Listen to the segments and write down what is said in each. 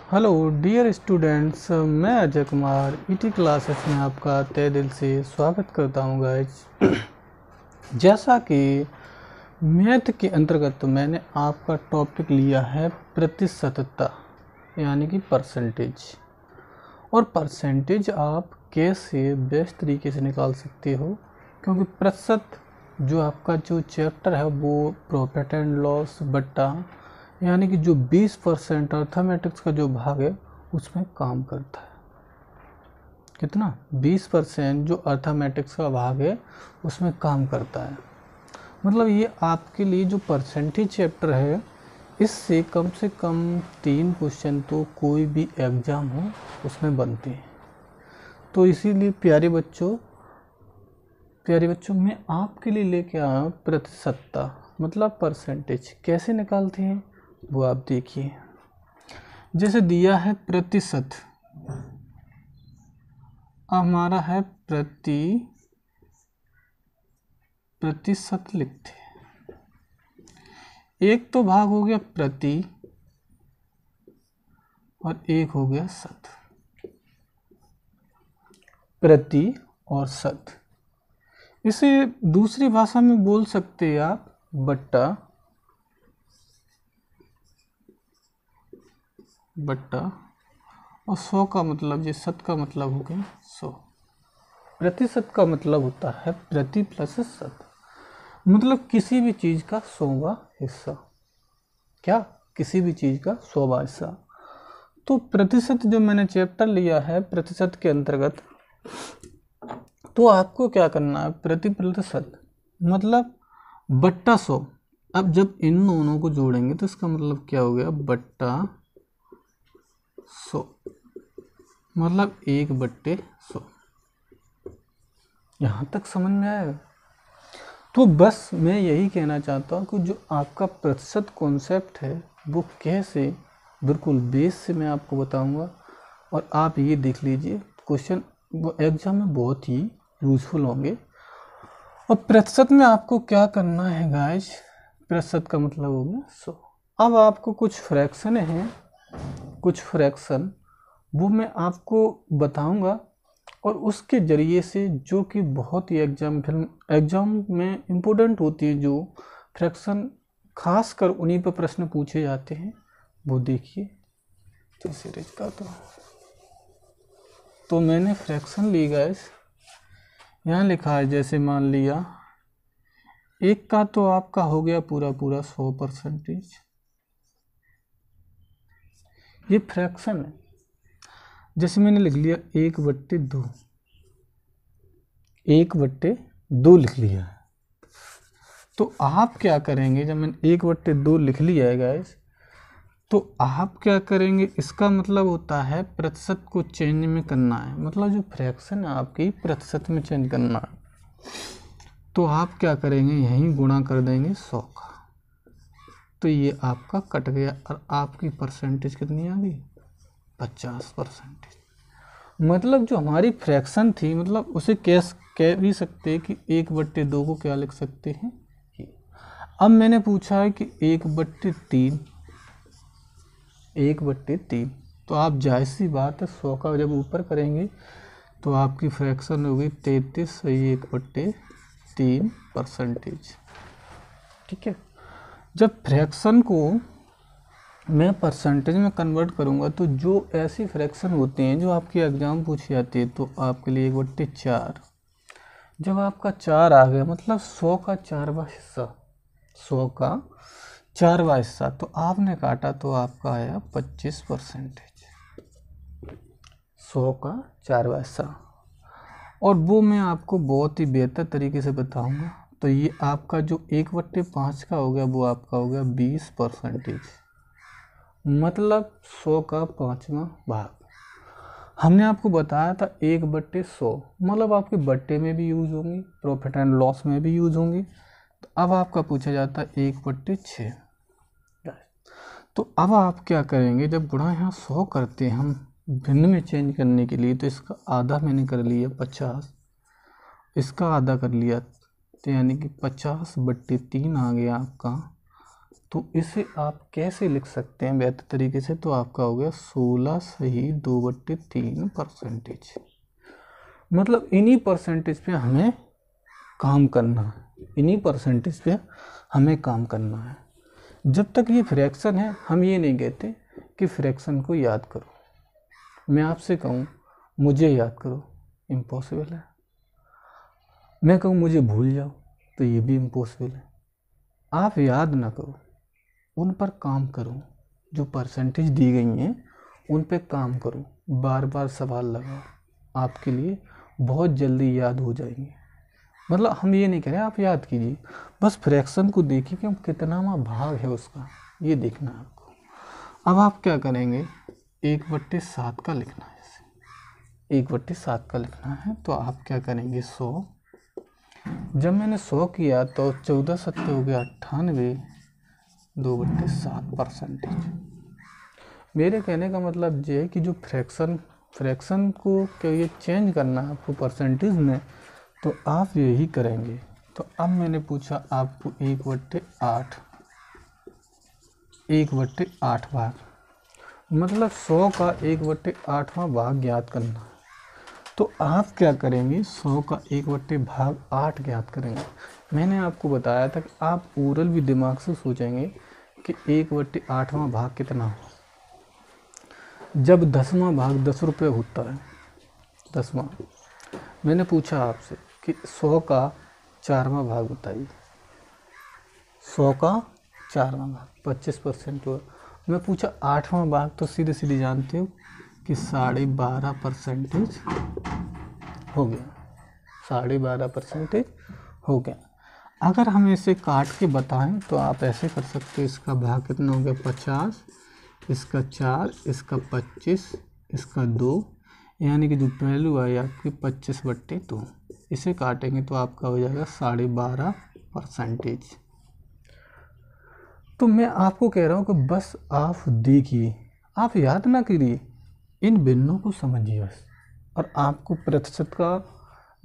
Hello dear students, मैं Ajay Kumar ET classes में आपका तहे दिल से स्वागत करता हूं गाइज। जैसा कि मैथ के अंतर्गत मैंने आपका टॉपिक लिया है प्रतिशतता यानी कि परसेंटेज। और परसेंटेज आप कैसे बेस्ट तरीके से निकाल सकते हो, क्योंकि प्रतिशत जो आपका जो चैप्टर है वो प्रॉफिट एंड लॉस बट्टा यानी कि जो 20% अर्थमेटिक्स का जो भाग है उसमें काम करता है। कितना? 20% जो अर्थमेटिक्स का भाग है उसमें काम करता है। मतलब ये आपके लिए जो परसेंटेज चैप्टर है, इससे कम से कम 3 क्वेश्चन तो कोई भी एग्ज़ाम हो उसमें बनते हैं। तो इसीलिए प्यारे बच्चों मैं आपके लिए लेके आया हूँ प्रतिशतता, मतलब परसेंटेज कैसे निकालते हैं वो आप देखिए। जैसे दिया है प्रतिशत, हमारा है प्रतिशत लिखते हैं। एक तो भाग हो गया प्रति और एक हो गया शत। प्रति और शत, इसे दूसरी भाषा में बोल सकते हैं आप बट्टा और 100 का मतलब, ये शत का मतलब हो गया 100। प्रतिशत का मतलब होता है प्रति प्लस शत, मतलब किसी भी चीज़ का 100वां हिस्सा। क्या? किसी भी चीज़ का 100वां हिस्सा। तो प्रतिशत जो मैंने चैप्टर लिया है प्रतिशत के अंतर्गत, तो आपको क्या करना है, प्रति प्रतिशत मतलब बट्टा 100। अब जब इन दोनों को जोड़ेंगे तो इसका मतलब क्या हो गया, बट्टा 100 मतलब 1/100। यहाँ तक समझ में आएगा? तो बस मैं यही कहना चाहता हूँ कि जो आपका प्रतिशत कॉन्सेप्ट है वो कैसे, बिल्कुल बेस से मैं आपको बताऊँगा। और आप ये देख लीजिए, क्वेश्चन वो एग्जाम में बहुत ही यूज़फुल होंगे। और प्रतिशत में आपको क्या करना है गाइस, प्रतिशत का मतलब हो गया 100। अब आपको कुछ फ्रैक्शन हैं, कुछ फ्रैक्शन वो मैं आपको बताऊंगा, और उसके ज़रिए से जो कि बहुत ही एग्ज़ाम में इम्पोर्टेंट होती है, जो फ्रैक्शन खास कर उन्हीं पर प्रश्न पूछे जाते हैं, वो देखिए। तो सीरीज का तो मैंने फ्रैक्शन ली गाइस, यहाँ लिखा है जैसे मान लिया एक का तो आपका हो गया पूरा 100%। ये फ्रैक्शन है। जैसे मैंने लिख लिया 1/2, 1/2 लिख लिया है। तो आप क्या करेंगे, जब मैंने 1/2 लिख लिया है गाइस, तो आप क्या करेंगे, इसका मतलब होता है प्रतिशत को चेंज में करना है, मतलब जो फ्रैक्शन है आपकी प्रतिशत में चेंज करना है। तो आप क्या करेंगे, यहीं गुणा कर देंगे 100 का, तो ये आपका कट गया और आपकी परसेंटेज कितनी आ गई, 50%। मतलब जो हमारी फ्रैक्शन थी, मतलब उसे कह भी सकते हैं कि 1/2 को क्या लिख सकते हैं ये। अब मैंने पूछा है कि 1/3, 1/3, तो आप जाहिर सी बात है 100 का जब ऊपर करेंगे तो आपकी फ्रैक्शन होगी 33 1/3%। ठीक है। जब फ्रैक्शन को मैं परसेंटेज में कन्वर्ट करूंगा तो जो ऐसी फ्रैक्शन होते हैं जो आपके एग्जाम पूछी जाती है, तो आपके लिए 1/4, जब आपका 4 आ गया मतलब 100 का 4वां हिस्सा, 100 का 4वां हिस्सा, तो आपने काटा तो आपका आया 25%, 100 का 4वां हिस्सा। और वो मैं आपको बहुत ही बेहतर तरीके से बताऊंगा। तो ये आपका जो 1/5 का हो गया वो आपका हो गया 20%, मतलब 100 का 5वां भाग। हमने आपको बताया था 1/100 मतलब आपके बट्टे में भी यूज होंगी, प्रॉफिट एंड लॉस में भी यूज होंगी। तो अब आपका पूछा जाता है 1/6। तो अब आप क्या करेंगे, जब गुणा यहाँ 100 करते हैं हम भिन्न में चेंज करने के लिए, तो इसका आधा मैंने कर लिया 50, इसका आधा कर लिया, तो यानी कि 50/3 आ गया आपका तो इसे आप कैसे लिख सकते हैं बेहतर तरीके से? तो आपका हो गया 16 सही 2/3%। मतलब इन्हीं परसेंटेज पे हमें काम करना है, इन्हीं परसेंटेज पे हमें काम करना है। जब तक ये फ्रैक्शन है हम ये नहीं कहते कि फ्रैक्शन को याद करो। मैं आपसे कहूँ मुझे याद करो, इम्पॉसिबल है। मैं कहूँ मुझे भूल जाओ, तो ये भी इम्पॉसिबल है। आप याद ना करो, उन पर काम करो, जो परसेंटेज दी गई हैं उन पे काम करो, बार बार सवाल लगाओ, आपके लिए बहुत जल्दी याद हो जाएंगे। मतलब हम ये नहीं कह रहे आप याद कीजिए, बस फ्रैक्शन को देखिए कि कितनावां भाग है उसका, ये देखना है आपको। अब आप क्या करेंगे, 1/7 का लिखना है, इसे 1/7 का लिखना है। तो आप क्या करेंगे, 100। जब मैंने 100 किया तो 14 सत्ते हो गया 98, 2/7%। मेरे कहने का मतलब ये है कि जो फ्रैक्शन को क्या ये चेंज करना है आपको परसेंटेज में, तो आप यही करेंगे। तो अब मैंने पूछा आपको 1/8 भाग, मतलब 100 का 1/8वां भाग ज्ञात करना है। तो आप क्या करेंगे, 100 का 1/8 ज्ञात करेंगे। मैंने आपको बताया था कि आप ओरल भी दिमाग से सोचेंगे कि 1/8वां भाग कितना हो। जब 10वां भाग 10 रुपये होता है, 10वां, मैंने पूछा आपसे कि 100 का 4वां भाग बताइए। 100 का 4वां भाग 25% हुआ। मैं पूछा 8वां भाग, तो सीधे सीधे जानते हो कि 12.5% हो गया, 12.5% हो गया। अगर हम इसे काट के बताएं तो आप ऐसे कर सकते हो, इसका भाग कितना हो गया 50, इसका 4, इसका 25, इसका 2, यानी कि जो वैल्यू आई आपकी 25/2। इसे काटेंगे तो आपका हो जाएगा 12.5%। तो मैं आपको कह रहा हूँ कि बस आप देखिए, आप याद ना करिए, इन भिन्नों को समझिए बस। और आपको प्रतिशत का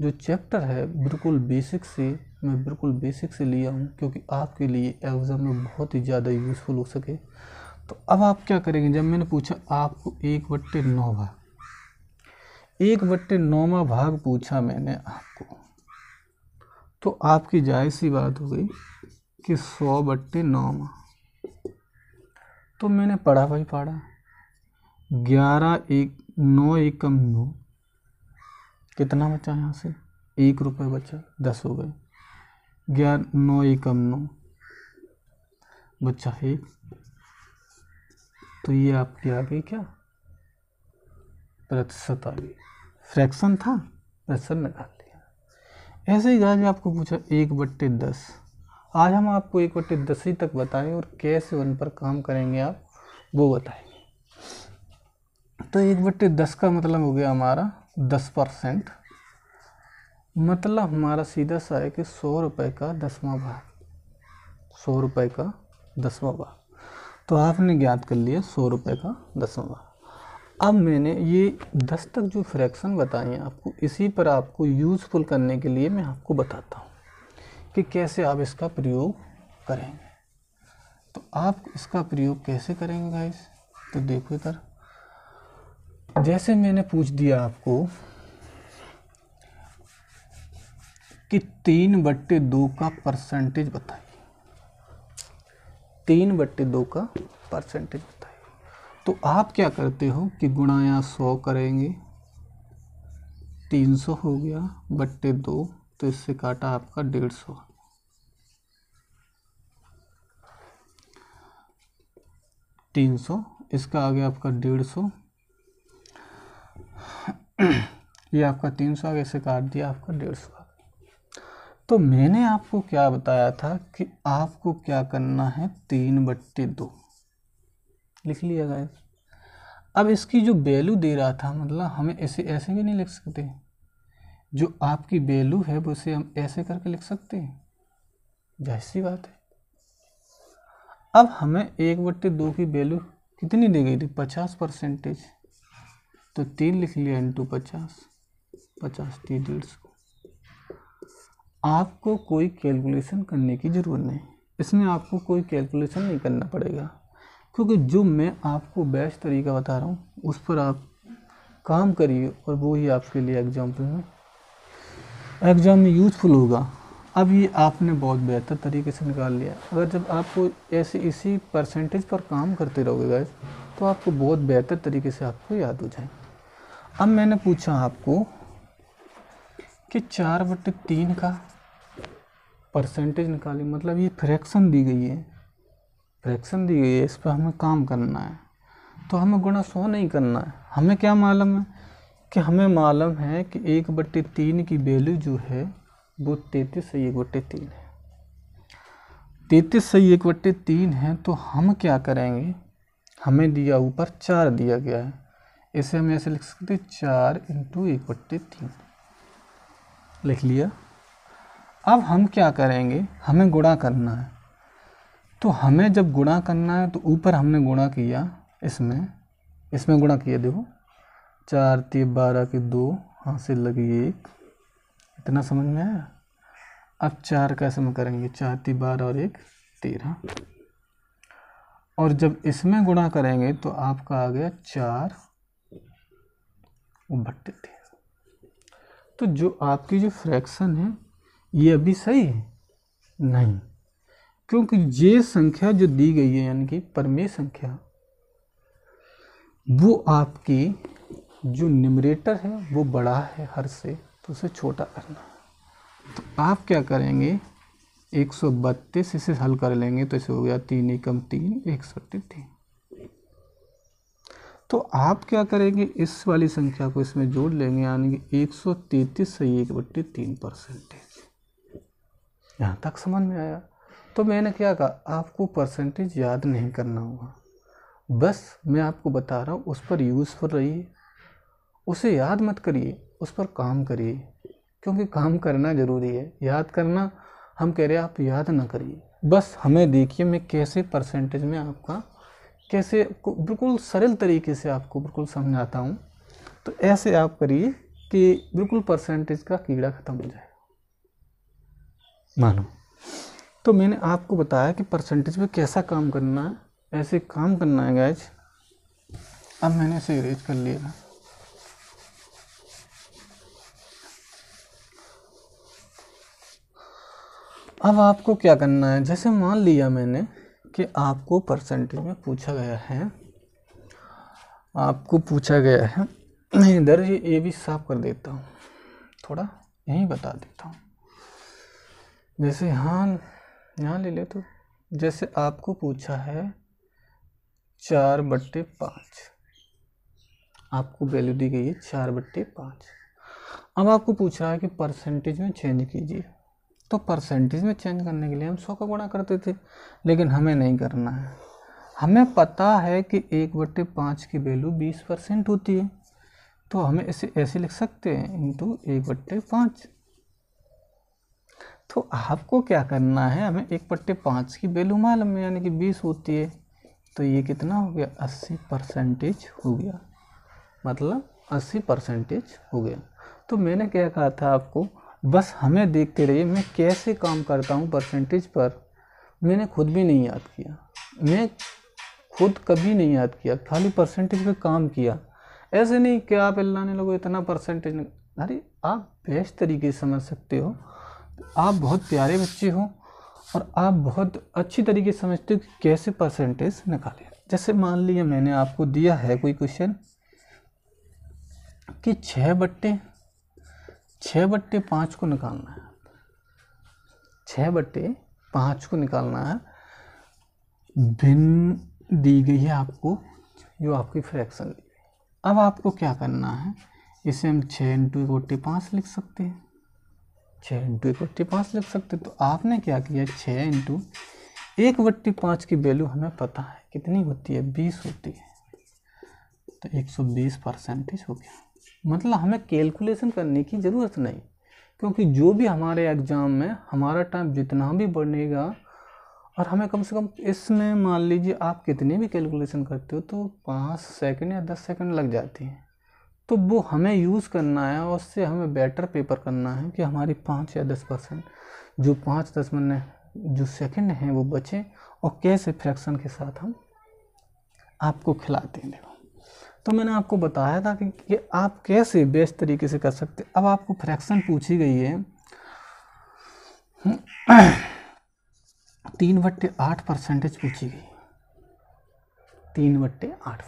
जो चैप्टर है बिल्कुल बेसिक से, मैं बिल्कुल बेसिक से लिया हूँ क्योंकि आपके लिए एग्ज़ाम में बहुत ही ज़्यादा यूज़फुल हो सके। तो अब आप क्या करेंगे, जब मैंने पूछा आपको 1/9 भाग, 1/9वां भाग पूछा मैंने आपको, तो आपकी जायज़ सी बात हो गई कि 100/9। तो मैंने पढ़ा भाई पढ़ा, 11 1 9 एकम 9, कितना बचा यहाँ से, 1 रुपये बचा, 10 हो गए। 11 9 एकम 9 बचा 1, तो ये आपकी आ गई क्या, प्रतिशत आ गई। फ्रैक्शन था, प्रतिशत निकाल लिया। ऐसे ही गाइस आपको पूछा 1/10। आज हम आपको 1/10 ही तक बताएं और कैसे उन पर काम करेंगे आप वो बताएंगे। तो 1/10 का मतलब हो गया हमारा 10%। मतलब हमारा सीधा सा है कि 100 रुपये का 10वां भाग, 100 रुपये का 10वां भाग। तो आपने ज्ञात कर लिया 100 रुपये का 10वां भाग। अब मैंने ये 10 तक जो फ्रैक्शन बताए हैं आपको, इसी पर आपको यूज़फुल करने के लिए मैं आपको बताता हूँ कि कैसे आप इसका प्रयोग करेंगे। तो आप इसका प्रयोग कैसे करेंगे गाइस, तो देखो इधर, जैसे मैंने पूछ दिया आपको कि 3/2 का परसेंटेज बताइए, 3/2 का परसेंटेज बताइए। तो आप क्या करते हो कि गुणाया 100 करेंगे, 300 हो गया /2, तो इससे काटा आपका 150, 300, इसका आ गया आपका 150, ये आपका 300 आ गया, इसे काट दिया आपका 150 आ गया। तो मैंने आपको क्या बताया था कि आपको क्या करना है, 3/2 लिख लिया गाइस। अब इसकी जो वैल्यू दे रहा था, मतलब हमें ऐसे ऐसे भी नहीं लिख सकते, जो आपकी वैल्यू है वो उसे हम ऐसे करके लिख सकते हैं, जाहिर सी बात है। अब हमें 1/2 की वैल्यू कितनी दी गई थी, 50%। तो 3 लिख लिया इंटू 50, 50 थी 150। आपको कोई कैलकुलेशन करने की ज़रूरत नहीं, इसमें आपको कोई कैलकुलेशन नहीं करना पड़ेगा, क्योंकि जो मैं आपको बेस्ट तरीका बता रहा हूँ उस पर आप काम करिए और वो ही आपके लिए एग्ज़ाम में यूज़फुल होगा। अब ये आपने बहुत बेहतर तरीके से निकाल लिया। अगर जब आपको ऐसे इसी परसेंटेज पर काम करते रहोगे गाइस, तो आपको बहुत बेहतर तरीके से आपको याद हो जाए। अब मैंने पूछा आपको कि 4/3 का परसेंटेज निकाली, मतलब ये फ्रैक्शन दी गई है, इस पर हमें काम करना है। तो हमें गुणा 100 नहीं करना है। हमें क्या मालूम है कि हमें मालूम है कि 1/3 की वैल्यू जो है वो 33/1/3 है। 33/1/3 है। तो हम क्या करेंगे, हमें दिया ऊपर 4 दिया गया है, इसे हम ऐसे लिख सकते 4 × 1/3 लिख लिया। अब हम क्या करेंगे, हमें गुणा करना है। तो हमें जब गुणा करना है तो ऊपर हमने गुणा किया, इसमें गुणा किया, देखो 4 × 3 = 12 की 2 हाथ से लगी 1, इतना समझ में आया। अब 4 कैसे में करेंगे, 4 × 3 = 12 और 1 13, और जब इसमें गुणा करेंगे तो आपका आ गया 4/3। तो जो आपकी जो फ्रैक्शन है ये अभी सही है नहीं, क्योंकि ये संख्या जो दी गई है यानी कि परमेय संख्या, वो आपकी जो न्यूमरेटर है वो बड़ा है हर से, तो उसे छोटा करना है। तो आप क्या करेंगे, 132 इसे हल कर लेंगे तो इसे हो गया 3 × 3 = 1/3। तो आप क्या करेंगे, इस वाली संख्या को इसमें जोड़ लेंगे, यानी कि 133/1/3 परसेंटेज। यहाँ तक समझ में आया। तो मैंने क्या कहा, आपको परसेंटेज याद नहीं करना होगा, बस मैं आपको बता रहा हूँ, उस पर यूज़फुल रहिए, उसे याद मत करिए, उस पर काम करिए, क्योंकि काम करना ज़रूरी है। याद करना हम कह रहे हैं आप याद ना करिए, बस हमें देखिए मैं कैसे परसेंटेज में आपका कैसे बिल्कुल सरल तरीके से आपको बिल्कुल समझाता हूँ। तो ऐसे आप करिए कि बिल्कुल परसेंटेज का कीड़ा ख़त्म हो जाए मानो। तो मैंने आपको बताया कि परसेंटेज में कैसा काम करना है, ऐसे काम करना है गाइज। अब मैंने इसे इरेज कर लिया। अब आपको क्या करना है, जैसे मान लिया मैंने कि आपको परसेंटेज में पूछा गया है, मैं इधर ये भी साफ कर देता हूँ, थोड़ा यहीं बता देता हूँ। जैसे यहाँ ले ले, तो जैसे आपको पूछा है 4/5, आपको वैल्यू दी गई है 4/5। अब आपको पूछ रहा है कि परसेंटेज में चेंज कीजिए। तो परसेंटेज में चेंज करने के लिए हम 100 का गुणा करते थे, लेकिन हमें नहीं करना है। हमें पता है कि 1/5 की वैल्यू 20% होती है, तो हमें इसे ऐसे लिख सकते हैं × 1/5। तो आपको क्या करना है, हमें 1/5 की वैल्यू मालूम है, यानी कि 20 होती है, तो ये कितना हो गया, 80% हो गया, मतलब 80% हो गया। तो मैंने क्या कहा था आपको, बस हमें देखते रहिए मैं कैसे काम करता हूँ परसेंटेज पर। मैंने खुद भी नहीं याद किया, मैं खुद कभी नहीं याद किया, खाली परसेंटेज पे काम किया। ऐसे नहीं कि आप अल्लाह ने लोगों इतना परसेंटेज, अरे आप बेस्ट तरीके से समझ सकते हो, आप बहुत प्यारे बच्चे हो और आप बहुत अच्छी तरीके से समझते हो कि कैसे परसेंटेज निकालें। जैसे मान लिया मैंने आपको दिया है कोई क्वेश्चन कि 6/5 को निकालना है, 6/5 को निकालना है, भिन्न दी गई है आपको जो आपकी फ्रैक्शन दी गई। अब आपको क्या करना है, इसे हम 6 × 1/5 लिख सकते हैं, 6 × 1/5 लिख सकते हैं। तो आपने क्या किया, 6 × 1/5 की वैल्यू हमें पता है कितनी होती है, 20 होती है, तो 120% हो गया। मतलब हमें कैलकुलेशन करने की ज़रूरत नहीं, क्योंकि जो भी हमारे एग्ज़ाम में हमारा टाइम जितना भी बढ़ेगा, और हमें कम से कम इसमें मान लीजिए आप कितनी भी कैलकुलेशन करते हो तो 5 सेकंड या 10 सेकंड लग जाती हैं, तो वो हमें यूज़ करना है और उससे हमें बेटर पेपर करना है कि हमारी 5 या 10% जो 5-10 मिनट जो सेकंड हैं वो बचे और कैसे फ्रैक्शन के साथ हम आपको खिलाते हैं। देखो, तो मैंने आपको बताया था कि आप कैसे बेस्ट तरीके से कर सकते। अब आपको फ्रैक्शन पूछी गई है 3/8% पूछी गई, 3/8।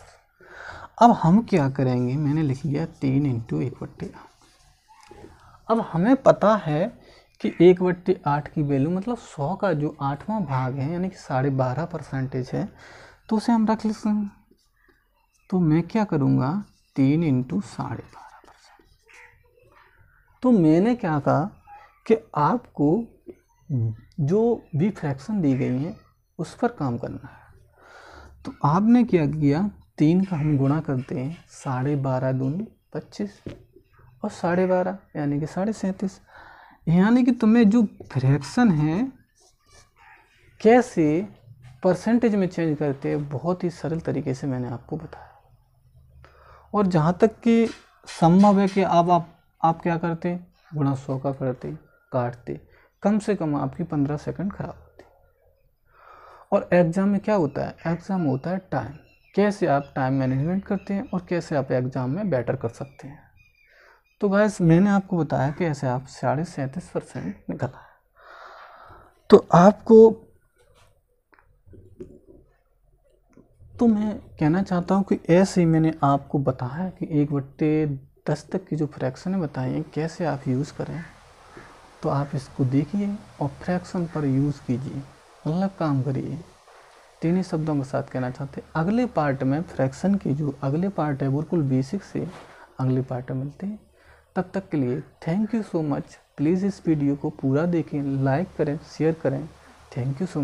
अब हम क्या करेंगे, मैंने लिख लिया 3 × 1/8। अब हमें पता है कि 1/8 की वैल्यू मतलब 100 का जो 8वां भाग है यानी कि 12.5% है, तो उसे हम रख लेते हैं। तो मैं क्या करूँगा 3 × 12.5%। तो मैंने क्या कहा कि आपको जो भी फ्रैक्शन दी गई है उस पर काम करना है। तो आपने क्या किया, 3 का हम गुणा करते हैं 12.5 दूनी 25 और 12.5 यानी कि 37.5। यानी कि तुम्हें जो फ्रैक्शन है कैसे परसेंटेज में चेंज करते हैं, बहुत ही सरल तरीके से मैंने आपको बताया। और जहाँ तक कि संभव है कि अब आप क्या करते, गुणा 100 का करते, काटते, कम से कम आपकी 15 सेकंड खराब होती। और एग्ज़ाम में क्या होता है, एग्ज़ाम होता है टाइम, कैसे आप टाइम मैनेजमेंट करते हैं और कैसे आप एग्ज़ाम में बेटर कर सकते हैं। तो गाइस मैंने आपको बताया कि ऐसे आप 37.5% निकला है। तो आपको, तो मैं कहना चाहता हूँ कि ऐसे ही मैंने आपको बताया कि 1/10 तक की जो फ्रैक्शन है बताई है कैसे आप यूज़ करें। तो आप इसको देखिए और फ्रैक्शन पर यूज़ कीजिए, मतलब काम करिए। 3 ही शब्दों के साथ कहना चाहते हैं। अगले पार्ट में फ्रैक्शन की जो अगले पार्ट है बिल्कुल बेसिक से अगले पार्ट में मिलते हैं। तब तक के लिए thank you so much. Please इस वीडियो को पूरा देखें, लाइक करें, शेयर करें। Thank you so much.